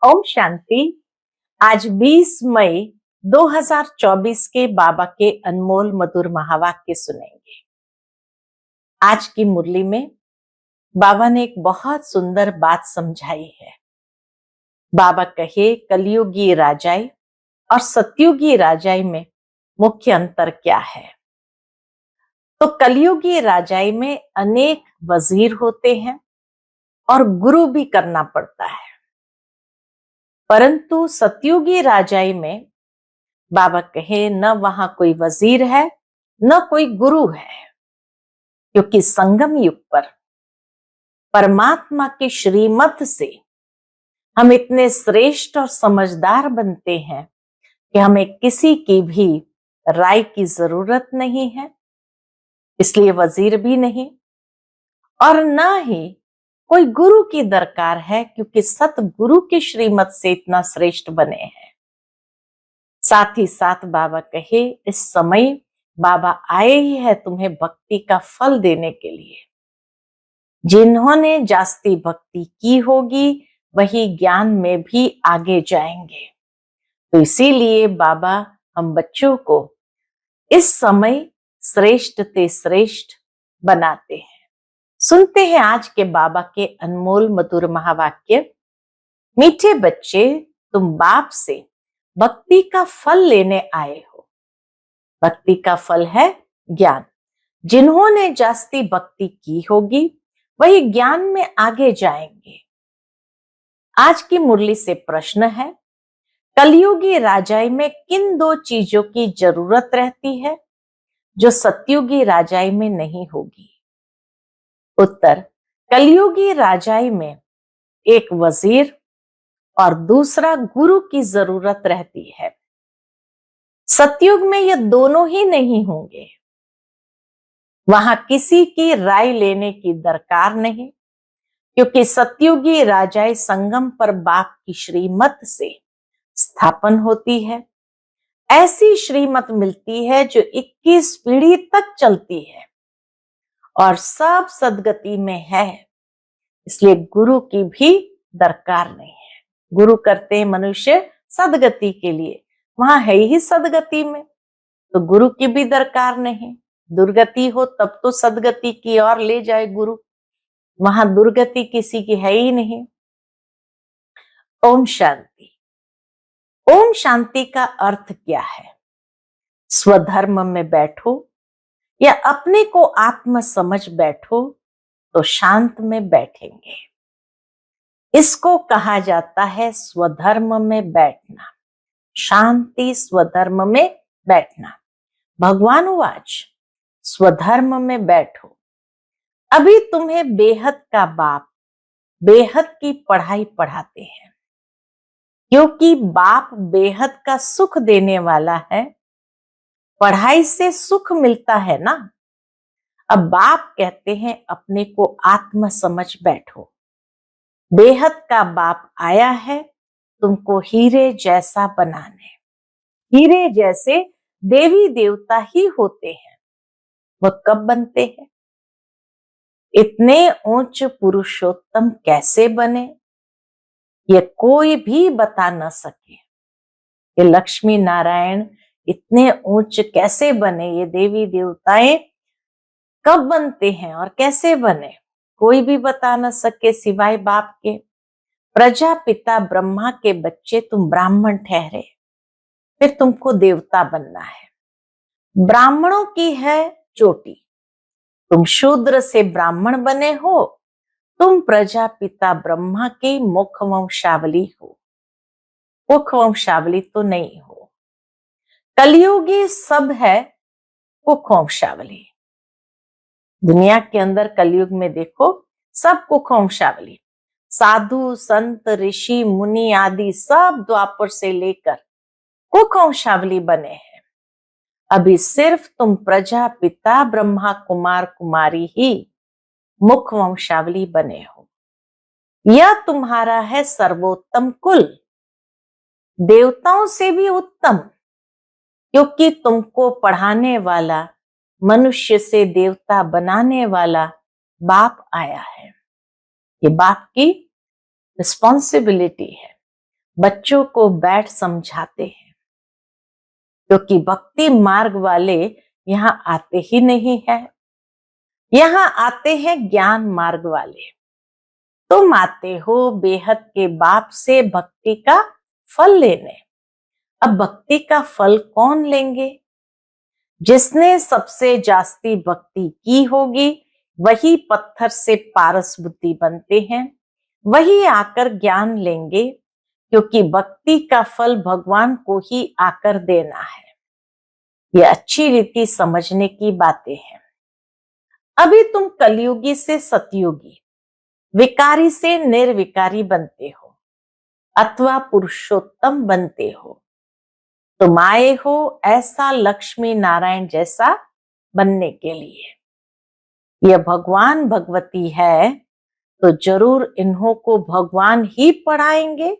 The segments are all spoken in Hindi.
ओम शांति। आज 20 मई 2024 के बाबा के अनमोल मधुर महावाक्य सुनेंगे। आज की मुरली में बाबा ने एक बहुत सुंदर बात समझाई है। बाबा कहे कलयुगी राजाई और सतयुगी राजाई में मुख्य अंतर क्या है। तो कलयुगी राजाई में अनेक वजीर होते हैं और गुरु भी करना पड़ता है, परंतु सतयुगी राजाई में बाबा कहे न वहां कोई वजीर है न कोई गुरु है, क्योंकि संगम युग पर परमात्मा की श्रीमत से हम इतने श्रेष्ठ और समझदार बनते हैं कि हमें किसी की भी राय की जरूरत नहीं है, इसलिए वजीर भी नहीं और न ही कोई गुरु की दरकार है, क्योंकि सतगुरु की श्रीमत से इतना श्रेष्ठ बने हैं। साथ ही साथ बाबा कहे इस समय बाबा आए ही है तुम्हें भक्ति का फल देने के लिए। जिन्होंने जास्ती भक्ति की होगी वही ज्ञान में भी आगे जाएंगे। तो इसीलिए बाबा हम बच्चों को इस समय श्रेष्ठ ते श्रेष्ठ बनाते हैं। सुनते हैं आज के बाबा के अनमोल मधुर महावाक्य। मीठे बच्चे, तुम बाप से भक्ति का फल लेने आए हो। भक्ति का फल है ज्ञान। जिन्होंने जास्ती भक्ति की होगी वही ज्ञान में आगे जाएंगे। आज की मुरली से प्रश्न है, कलयुगी राजाई में किन दो चीजों की जरूरत रहती है जो सतयुगी राजाई में नहीं होगी। उत्तर, कलयुगी राजाई में एक वजीर और दूसरा गुरु की जरूरत रहती है। सतयुग में ये दोनों ही नहीं होंगे। वहां किसी की राय लेने की दरकार नहीं, क्योंकि सतयुगी राजाई संगम पर बाप की श्रीमत से स्थापन होती है। ऐसी श्रीमत मिलती है जो 21 पीढ़ी तक चलती है और सब सदगति में है, इसलिए गुरु की भी दरकार नहीं है। गुरु करते हैं मनुष्य सदगति के लिए, वहां है ही सदगति में, तो गुरु की भी दरकार नहीं। दुर्गति हो तब तो सदगति की ओर ले जाए गुरु, वहां दुर्गति किसी की है ही नहीं। ओम शांति। ओम शांति का अर्थ क्या है? स्वधर्म में बैठो या अपने को आत्म समझ बैठो तो शांत में बैठेंगे। इसको कहा जाता है स्वधर्म में बैठना, शांति स्वधर्म में बैठना। भगवान वाच, स्वधर्म में बैठो। अभी तुम्हें बेहद का बाप बेहद की पढ़ाई पढ़ाते हैं, क्योंकि बाप बेहद का सुख देने वाला है। पढ़ाई से सुख मिलता है ना। अब बाप कहते हैं अपने को आत्म समझ बैठो। बेहद का बाप आया है तुमको हीरे जैसा बनाने। हीरे जैसे देवी देवता ही होते हैं, वह कब बनते हैं? इतने ऊंच पुरुषोत्तम कैसे बने ये कोई भी बता न सके। ये लक्ष्मी नारायण इतने ऊंच कैसे बने, ये देवी देवताएं कब बनते हैं और कैसे बने, कोई भी बता न सके सिवाय बाप के। प्रजापिता ब्रह्मा के बच्चे तुम ब्राह्मण ठहरे, फिर तुमको देवता बनना है। ब्राह्मणों की है चोटी, तुम शूद्र से ब्राह्मण बने हो, तुम प्रजापिता ब्रह्मा की मुख वंशावली हो। मुख वंशावली तो नहीं हो। कलयुगी सब है कुख वंशावली। दुनिया के अंदर कलयुग में देखो सब कुख वंशावली, साधु संत ऋषि मुनि आदि सब द्वापर से लेकर कुख वंशावली बने हैं। अभी सिर्फ तुम प्रजापिता ब्रह्मा कुमार कुमारी ही मुख वंशावली बने हो। यह तुम्हारा है सर्वोत्तम कुल, देवताओं से भी उत्तम, क्योंकि तुमको पढ़ाने वाला, मनुष्य से देवता बनाने वाला बाप आया है। ये बाप की रिस्पॉन्सिबिलिटी है। बच्चों को बैठ समझाते हैं, क्योंकि भक्ति मार्ग वाले यहाँ आते ही नहीं है। यहाँ आते हैं ज्ञान मार्ग वाले। तुम आते हो बेहद के बाप से भक्ति का फल लेने। अब भक्ति का फल कौन लेंगे? जिसने सबसे जास्ती भक्ति की होगी वही पत्थर से पारस बुद्धि बनते हैं, वही आकर ज्ञान लेंगे, क्योंकि भक्ति का फल भगवान को ही आकर देना है। ये अच्छी रीति समझने की बातें हैं। अभी तुम कलयुगी से सतयुगी, विकारी से निर्विकारी बनते हो अथवा पुरुषोत्तम बनते हो। तुम आए हो ऐसा लक्ष्मी नारायण जैसा बनने के लिए। यह भगवान भगवती है तो जरूर इन्हों को भगवान ही पढ़ाएंगे।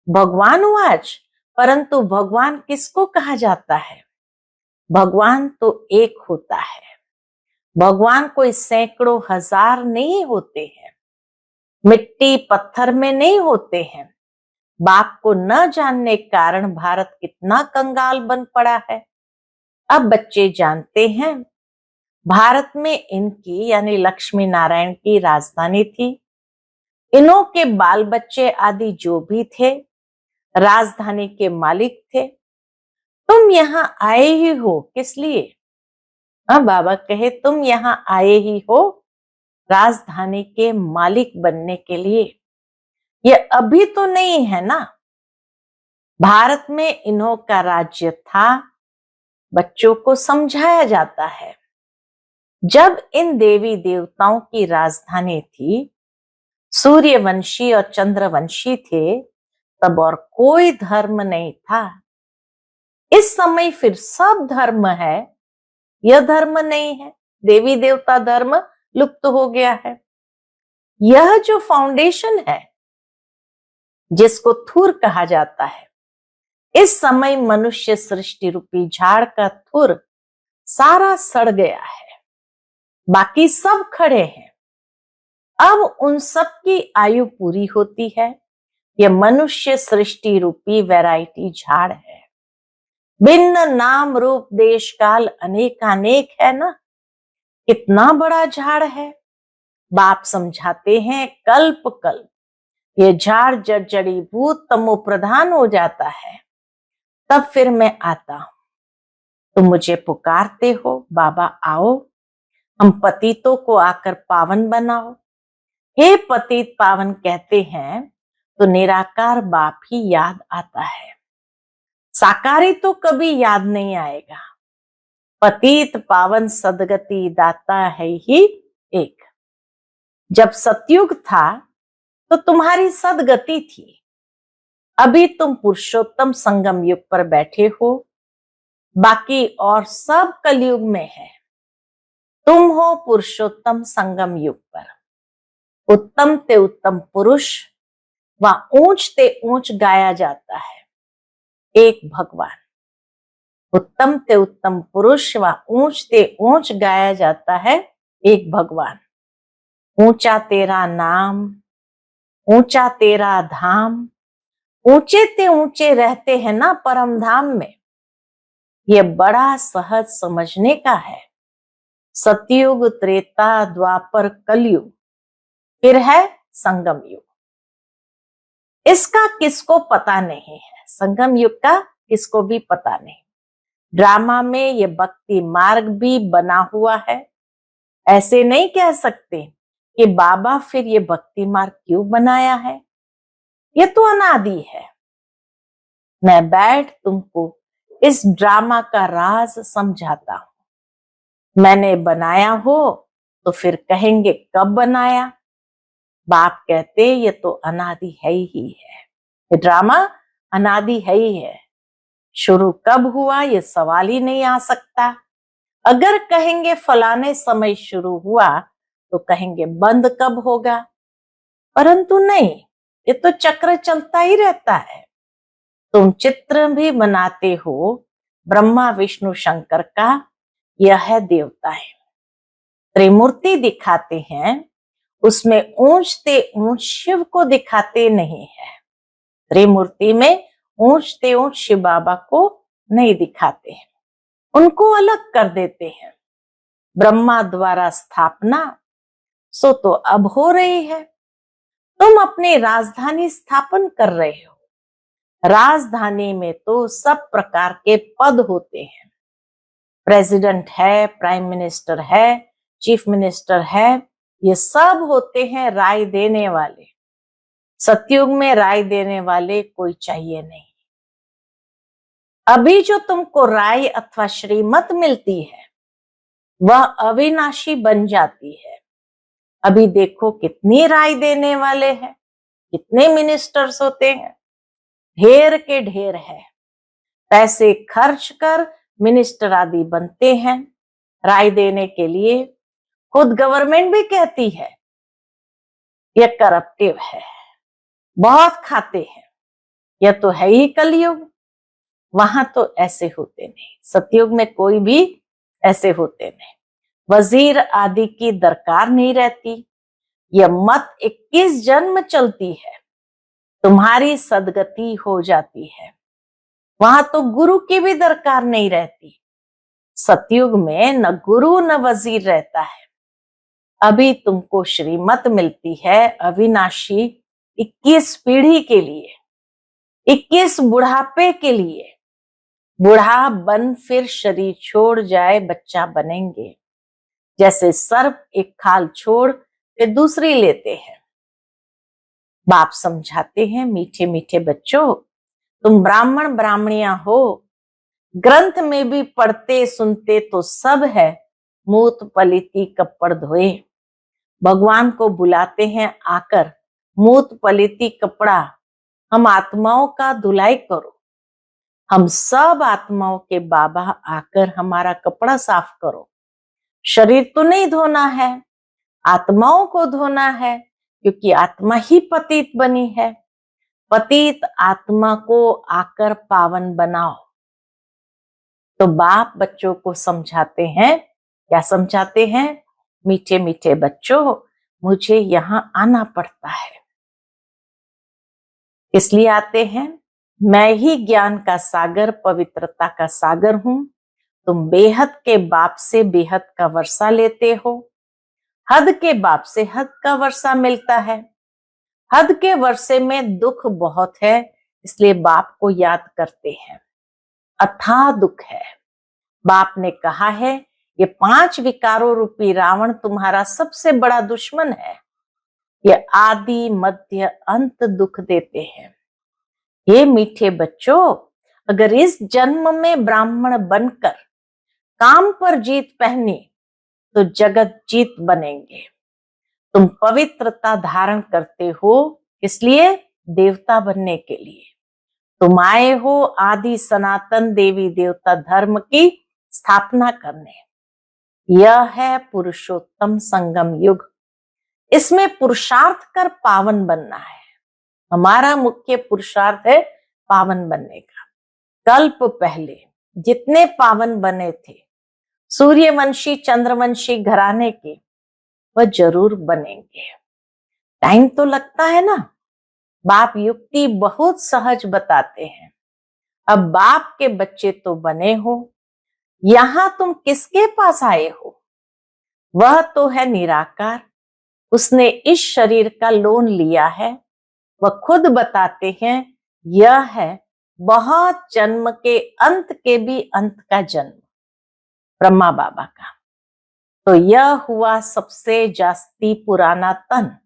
भगवान वाच, परंतु भगवान किसको कहा जाता है? भगवान तो एक होता है। भगवान कोई सैकड़ों हजार नहीं होते हैं, मिट्टी पत्थर में नहीं होते हैं। बाप को न जानने के कारण भारत कितना कंगाल बन पड़ा है। अब बच्चे जानते हैं भारत में इनकी यानी लक्ष्मी नारायण की राजधानी थी। इन्हों के बाल बच्चे आदि जो भी थे राजधानी के मालिक थे। तुम यहाँ आए ही हो किस लिए? बाबा कहे तुम यहाँ आए ही हो राजधानी के मालिक बनने के लिए। ये अभी तो नहीं है ना। भारत में इन्हों का राज्य था। बच्चों को समझाया जाता है जब इन देवी देवताओं की राजधानी थी, सूर्यवंशी और चंद्रवंशी थे, तब और कोई धर्म नहीं था। इस समय फिर सब धर्म है, यह धर्म नहीं है। देवी देवता धर्म लुप्त हो गया है। यह जो फाउंडेशन है जिसको थुर कहा जाता है, इस समय मनुष्य सृष्टि रूपी झाड़ का थुर सारा सड़ गया है, बाकी सब खड़े हैं। अब उन सब की आयु पूरी होती है। यह मनुष्य सृष्टि रूपी वैरायटी झाड़ है। भिन्न नाम रूप देश काल अनेकानेक है ना। कितना बड़ा झाड़ है। बाप समझाते हैं कल्प कल्प ये झाड़ जड़ी भूत तमो प्रधान हो जाता है, तब फिर मैं आता हूं। तुम मुझे पुकारते हो बाबा आओ, हम पतितों को आकर पावन बनाओ। हे पतित पावन कहते हैं तो निराकार बाप ही याद आता है। साकारी तो कभी याद नहीं आएगा। पतित पावन सदगति दाता है ही एक। जब सतयुग था तो तुम्हारी सदगति थी। अभी तुम पुरुषोत्तम संगम युग पर बैठे हो, बाकी और सब कलयुग में है। तुम हो पुरुषोत्तम संगम युग पर। उत्तम ते उत्तम पुरुष व ऊंच ते ऊंच गाया जाता है एक भगवान। उत्तम ते उत्तम पुरुष व ऊंच ते ऊंच गाया जाता है एक भगवान। ऊंचा तेरा नाम, ऊंचा तेरा धाम, ऊंचे ते ऊंचे रहते हैं ना परम धाम में। यह बड़ा सहज समझने का है। सतयुग, त्रेता, द्वापर, कलयुग, फिर है संगम युग। इसका किसको पता नहीं है। संगम युग का किसको भी पता नहीं। ड्रामा में ये भक्ति मार्ग भी बना हुआ है। ऐसे नहीं कह सकते कि बाबा फिर ये भक्ति मार्ग क्यों बनाया है। ये तो अनादि है। मैं बैठ तुमको इस ड्रामा का राज समझाता हूं। मैंने बनाया हो तो फिर कहेंगे कब बनाया। बाप कहते ये तो अनादि है ही है। ये ड्रामा अनादि है ही है। शुरू कब हुआ ये सवाल ही नहीं आ सकता। अगर कहेंगे फलाने समय शुरू हुआ तो कहेंगे बंद कब होगा, परंतु नहीं, ये तो चक्र चलता ही रहता है। तुम चित्र भी बनाते हो ब्रह्मा विष्णु शंकर का, यह है देवता है। त्रिमूर्ति दिखाते हैं, उसमें ऊंचते ऊंच शिव को दिखाते नहीं है। त्रिमूर्ति में ऊंचते ऊंच शिव बाबा को नहीं दिखाते हैं, उनको अलग कर देते हैं। ब्रह्मा द्वारा स्थापना सो तो अब हो रही है, तुम अपनी राजधानी स्थापन कर रहे हो। राजधानी में तो सब प्रकार के पद होते हैं, प्रेसिडेंट है, प्राइम मिनिस्टर है, चीफ मिनिस्टर है, ये सब होते हैं राय देने वाले। सतयुग में राय देने वाले कोई चाहिए नहीं। अभी जो तुमको राय अथवा श्रीमत मिलती है वह अविनाशी बन जाती है। अभी देखो कितनी राय देने वाले हैं, कितने मिनिस्टर्स होते हैं, ढेर के ढेर है। पैसे खर्च कर मिनिस्टर आदि बनते हैं राय देने के लिए। खुद गवर्नमेंट भी कहती है यह करप्टिव है, बहुत खाते हैं, यह तो है ही कलयुग। वहां तो ऐसे होते नहीं, सतयुग में कोई भी ऐसे होते नहीं। वजीर आदि की दरकार नहीं रहती। यह मत 21 जन्म चलती है, तुम्हारी सदगति हो जाती है। वहां तो गुरु की भी दरकार नहीं रहती। सतयुग में न गुरु न वजीर रहता है। अभी तुमको श्रीमत मिलती है अविनाशी 21 पीढ़ी के लिए, 21 बुढ़ापे के लिए। बूढ़ा बन फिर शरीर छोड़ जाए बच्चा बनेंगे। जैसे सर्प एक खाल छोड़ फिर दूसरी लेते हैं। बाप समझाते हैं, मीठे मीठे बच्चों, तुम ब्राह्मण ब्राह्मणियां हो, ग्रंथ में भी पढ़ते सुनते तो सब है, मूत पलिती कपड़ धोए। भगवान को बुलाते हैं आकर, मूत पलिती कपड़ा, हम आत्माओं का धुलाई करो। हम सब आत्माओं के बाबा आकर हमारा कपड़ा साफ करो। शरीर तो नहीं धोना है, आत्माओं को धोना है, क्योंकि आत्मा ही पतित बनी है। पतित आत्मा को आकर पावन बनाओ। तो बाप बच्चों को समझाते हैं, क्या समझाते हैं? मीठे मीठे बच्चों, मुझे यहां आना पड़ता है। इसलिए आते हैं, मैं ही ज्ञान का सागर, पवित्रता का सागर हूं। तुम बेहद के बाप से बेहद का वर्षा लेते हो, हद के बाप से हद का वर्षा मिलता है। हद के वर्षे में दुख बहुत है, इसलिए बाप को याद करते हैं। अथाह दुख है। बाप ने कहा है, ये 5 विकारों रूपी रावण तुम्हारा सबसे बड़ा दुश्मन है। ये आदि मध्य अंत दुख देते हैं। ये मीठे बच्चों, अगर इस जन्म में ब्राह्मण बनकर काम पर जीत पहनी तो जगत जीत बनेंगे। तुम पवित्रता धारण करते हो, इसलिए देवता बनने के लिए तुम आए हो। आदि सनातन देवी देवता धर्म की स्थापना करने। यह है पुरुषोत्तम संगम युग। इसमें पुरुषार्थ कर पावन बनना है। हमारा मुख्य पुरुषार्थ है पावन बनने का। कल्प पहले जितने पावन बने थे सूर्यवंशी चंद्रवंशी घराने के, वह जरूर बनेंगे। टाइम तो लगता है ना। बाप युक्ति बहुत सहज बताते हैं। अब बाप के बच्चे तो बने हो, यहां तुम किसके पास आए हो? वह तो है निराकार, उसने इस शरीर का लोन लिया है। वह खुद बताते हैं, यह है बहुत जन्म के अंत के भी अंत का जन्म, ब्रह्मा बाबा का। तो यह हुआ सबसे जास्ती पुराना तन।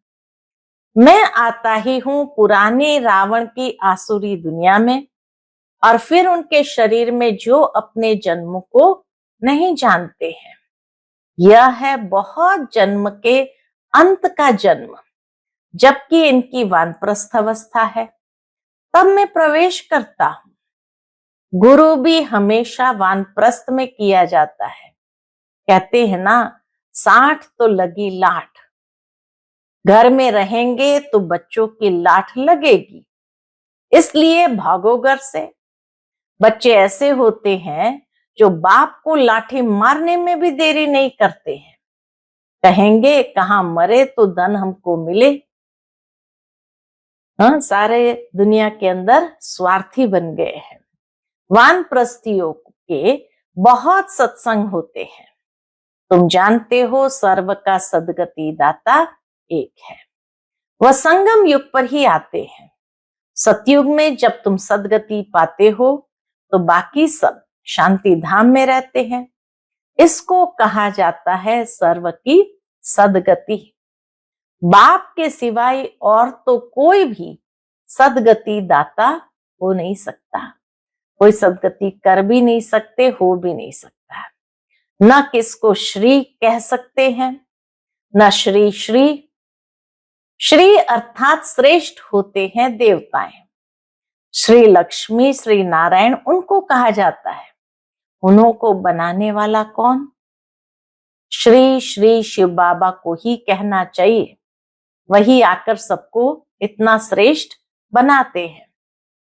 मैं आता ही हूं पुराने रावण की आसुरी दुनिया में, और फिर उनके शरीर में जो अपने जन्म को नहीं जानते हैं। यह है बहुत जन्म के अंत का जन्म, जबकि इनकी वानप्रस्थ अवस्था है। तब मैं प्रवेश करता हूं। गुरु भी हमेशा वानप्रस्थ में किया जाता है। कहते हैं ना, 60 तो लगी लाठ। घर में रहेंगे तो बच्चों की लाठ लगेगी, इसलिए भागो घर से। बच्चे ऐसे होते हैं जो बाप को लाठी मारने में भी देरी नहीं करते हैं। कहेंगे कहां मरे तो धन हमको मिले। हाँ, सारे दुनिया के अंदर स्वार्थी बन गए हैं। वानप्रस्थियों के बहुत सत्संग होते हैं। तुम जानते हो सर्व का सद्गति दाता एक है। वह संगम युग पर ही आते हैं। सतयुग में जब तुम सद्गति पाते हो तो बाकी सब शांति धाम में रहते हैं। इसको कहा जाता है सर्व की सद्गति। बाप के सिवाय और तो कोई भी सद्गति दाता हो नहीं सकता। कोई सद्गति कर भी नहीं सकते, हो भी नहीं सकता। न किसको श्री कह सकते हैं, न श्री श्री। श्री अर्थात श्रेष्ठ होते हैं देवताएं। श्री लक्ष्मी, श्री नारायण उनको कहा जाता है। उन्हों को बनाने वाला कौन? श्री श्री शिव बाबा को ही कहना चाहिए। वही आकर सबको इतना श्रेष्ठ बनाते हैं।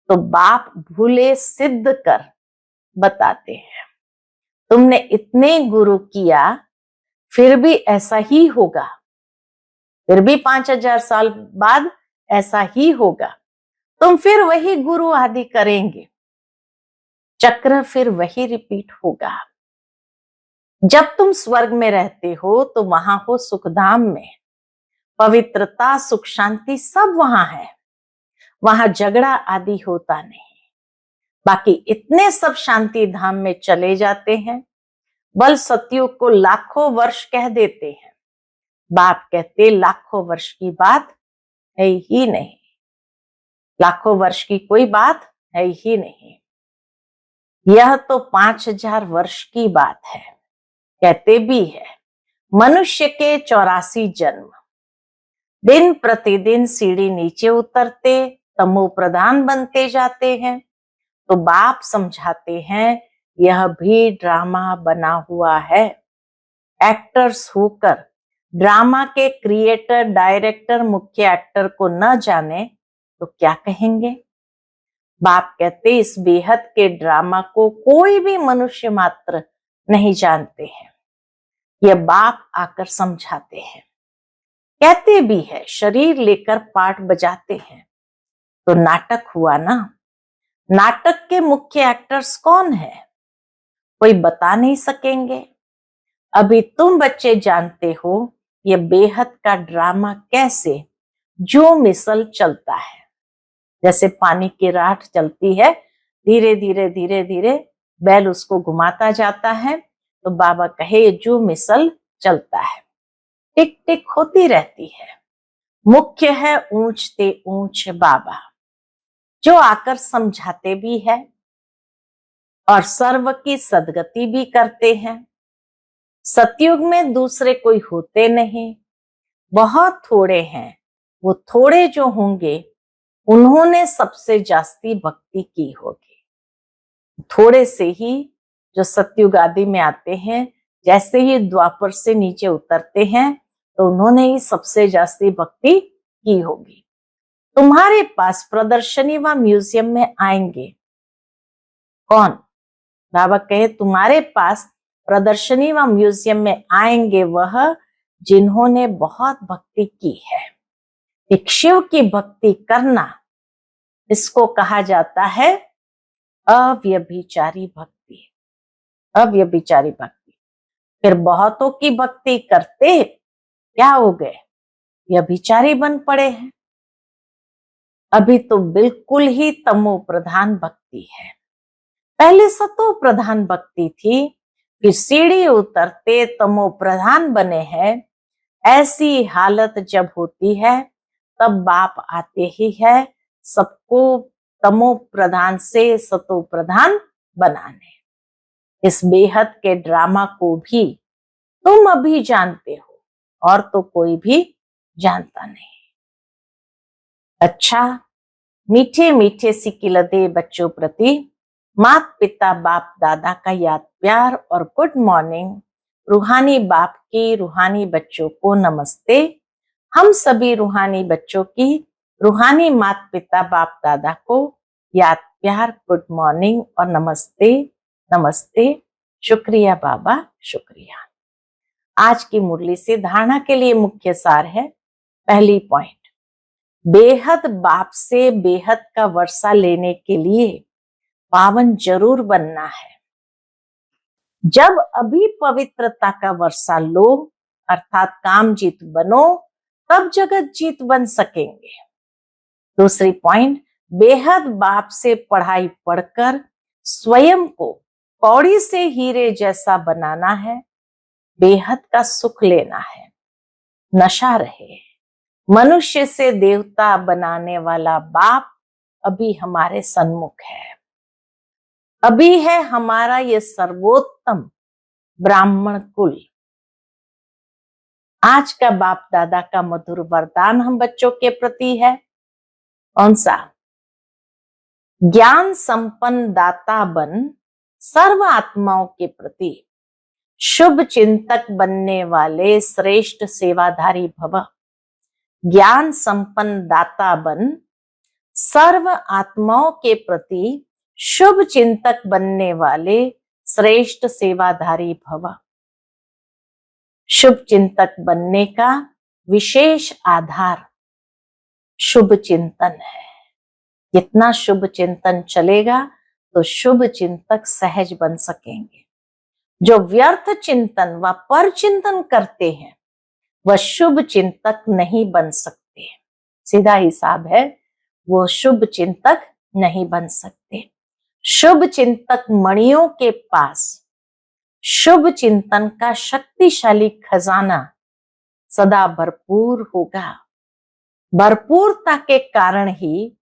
तो बाप भूले सिद्ध कर बताते हैं। तुमने इतने गुरु किया फिर भी ऐसा ही होगा, फिर भी 5000 साल बाद ऐसा ही होगा। तुम फिर वही गुरु आदि करेंगे, चक्र फिर वही रिपीट होगा। जब तुम स्वर्ग में रहते हो तो वहां हो सुखधाम में, पवित्रता सुख शांति सब वहां है। वहां झगड़ा आदि होता नहीं। बाकी इतने सब शांति धाम में चले जाते हैं। बल सतयुग को लाखों वर्ष कह देते हैं। बाप कहते लाखों वर्ष की बात है ही नहीं। लाखों वर्ष की कोई बात है ही नहीं। यह तो 5000 वर्ष की बात है। कहते भी है मनुष्य के 84 जन्म। दिन प्रतिदिन सीढ़ी नीचे उतरते तमो प्रधान बनते जाते हैं। तो बाप समझाते हैं यह भी ड्रामा बना हुआ है। एक्टर्स होकर ड्रामा के क्रिएटर, डायरेक्टर, मुख्य एक्टर को न जाने तो क्या कहेंगे? बाप कहते इस बेहद के ड्रामा को कोई भी मनुष्य मात्र नहीं जानते हैं। यह बाप आकर समझाते हैं। कहते भी है शरीर लेकर पाठ बजाते हैं तो नाटक हुआ ना। नाटक के मुख्य एक्टर्स कौन है? कोई बता नहीं सकेंगे। अभी तुम बच्चे जानते हो ये बेहद का ड्रामा कैसे जो मिसल चलता है। जैसे पानी की राठ चलती है, धीरे धीरे धीरे धीरे बैल उसको घुमाता जाता है। तो बाबा कहे जो मिसल चलता है, टिक टिक होती रहती है। मुख्य है ऊंचते ऊंच बाबा, जो आकर समझाते भी है और सर्व की सद्गति भी करते हैं। सतयुग में दूसरे कोई होते नहीं, बहुत थोड़े हैं। वो थोड़े जो होंगे उन्होंने सबसे जास्ती भक्ति की होगी। थोड़े से ही जो सतयुग आदि में आते हैं, जैसे ही द्वापर से नीचे उतरते हैं तो उन्होंने ही सबसे जास्ती भक्ति की होगी। तुम्हारे पास प्रदर्शनी व म्यूजियम में आएंगे कौन? बाबा कहे तुम्हारे पास प्रदर्शनी व म्यूजियम में आएंगे वह जिन्होंने बहुत भक्ति की है। एक शिव की भक्ति करना, इसको कहा जाता है अव्यभिचारी भक्ति। अव्यभिचारी भक्ति। फिर बहुतों की भक्ति करते क्या हो गए? व्यभिचारी बन पड़े हैं। अभी तो बिल्कुल ही तमो प्रधान भक्ति है। पहले सतो प्रधान भक्ति थी, फिर सीढ़ी उतरते तमो प्रधान बने हैं। ऐसी हालत जब होती है तब बाप आते ही है सबको तमो प्रधान से सतो प्रधान बनाने। इस बेहद के ड्रामा को भी तुम अभी जानते हो और तो कोई भी जानता नहीं। अच्छा, मीठे मीठे सिकिलदे बच्चों प्रति माता पिता बाप दादा का याद प्यार और गुड मॉर्निंग। रूहानी बाप की रूहानी बच्चों को नमस्ते। हम सभी रूहानी बच्चों की रूहानी माता पिता बाप दादा को याद प्यार, गुड मॉर्निंग और नमस्ते। नमस्ते। शुक्रिया बाबा, शुक्रिया। आज की मुरली से धारणा के लिए मुख्य सार है। पहली पॉइंट, बेहद बाप से बेहद का वर्षा लेने के लिए पावन जरूर बनना है। जब अभी पवित्रता का वर्षा लो अर्थात काम जीत बनो, तब जगत जीत बन सकेंगे। दूसरी पॉइंट, बेहद बाप से पढ़ाई पढ़कर स्वयं को कौड़ी से हीरे जैसा बनाना है, बेहद का सुख लेना है। नशा रहे, मनुष्य से देवता बनाने वाला बाप अभी हमारे सन्मुख है। अभी है हमारा ये सर्वोत्तम ब्राह्मण कुल। आज का बाप दादा का मधुर वरदान हम बच्चों के प्रति है, कौन सा? ज्ञान संपन्न दाता बन सर्व आत्माओं के प्रति शुभ चिंतक बनने वाले श्रेष्ठ सेवाधारी भव। ज्ञान संपन्न दाता बन सर्व आत्माओं के प्रति शुभ चिंतक बनने वाले श्रेष्ठ सेवाधारी भव। शुभ चिंतक बनने का विशेष आधार शुभ चिंतन है। जितना शुभ चिंतन चलेगा तो शुभ चिंतक सहज बन सकेंगे। जो व्यर्थ चिंतन व पर चिंतन करते हैं वह शुभ चिंतक नहीं बन सकते। सीधा हिसाब है, वो शुभ चिंतक नहीं बन सकते। शुभ चिंतक मणियों के पास शुभ चिंतन का शक्तिशाली खजाना सदा भरपूर होगा। भरपूरता के कारण ही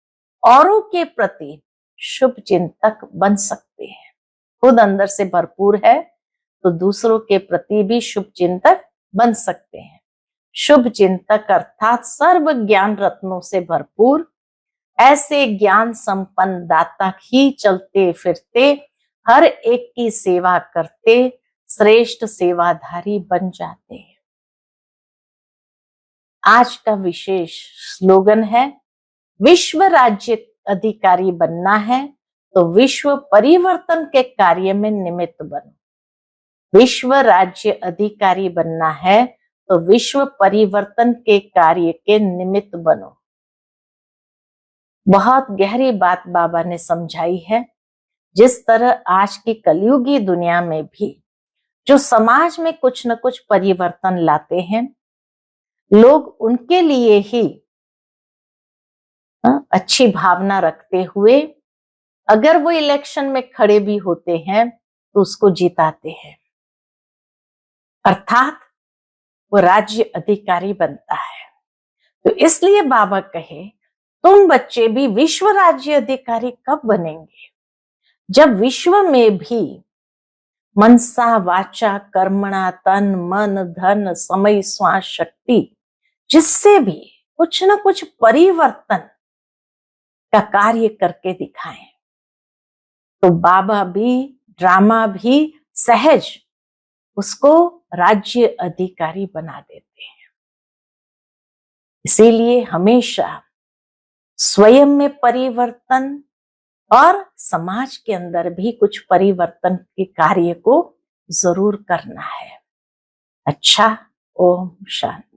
औरों के प्रति शुभ चिंतक बन सकते हैं। खुद अंदर से भरपूर है तो दूसरों के प्रति भी शुभ चिंतक बन सकते हैं। शुभ चिंतक अर्थात सर्व ज्ञान रत्नों से भरपूर ऐसे ज्ञान संपन्न दाता ही चलते फिरते हर एक की सेवा करते श्रेष्ठ सेवाधारी बन जाते हैं। आज का विशेष स्लोगन है, विश्व राज्य अधिकारी बनना है तो विश्व परिवर्तन के कार्य में निमित्त बनो। विश्व राज्य अधिकारी बनना है तो विश्व परिवर्तन के कार्य के निमित्त बनो। बहुत गहरी बात बाबा ने समझाई है। जिस तरह आज की कलयुगी दुनिया में भी जो समाज में कुछ न कुछ परिवर्तन लाते हैं, लोग उनके लिए ही अच्छी भावना रखते हुए अगर वो इलेक्शन में खड़े भी होते हैं तो उसको जिताते हैं, अर्थात वो राज्य अधिकारी बनता है। तो इसलिए बाबा कहे, तुम बच्चे भी विश्व राज्य अधिकारी कब बनेंगे? जब विश्व में भी मनसा वाचा कर्मणा तन मन धन समय श्वास शक्ति जिससे भी कुछ न कुछ परिवर्तन का कार्य करके दिखाएं, तो बाबा भी ड्रामा भी सहज उसको राज्य अधिकारी बना देते हैं। इसीलिए हमेशा स्वयं में परिवर्तन और समाज के अंदर भी कुछ परिवर्तन के कार्य को जरूर करना है। अच्छा, ओम शांति।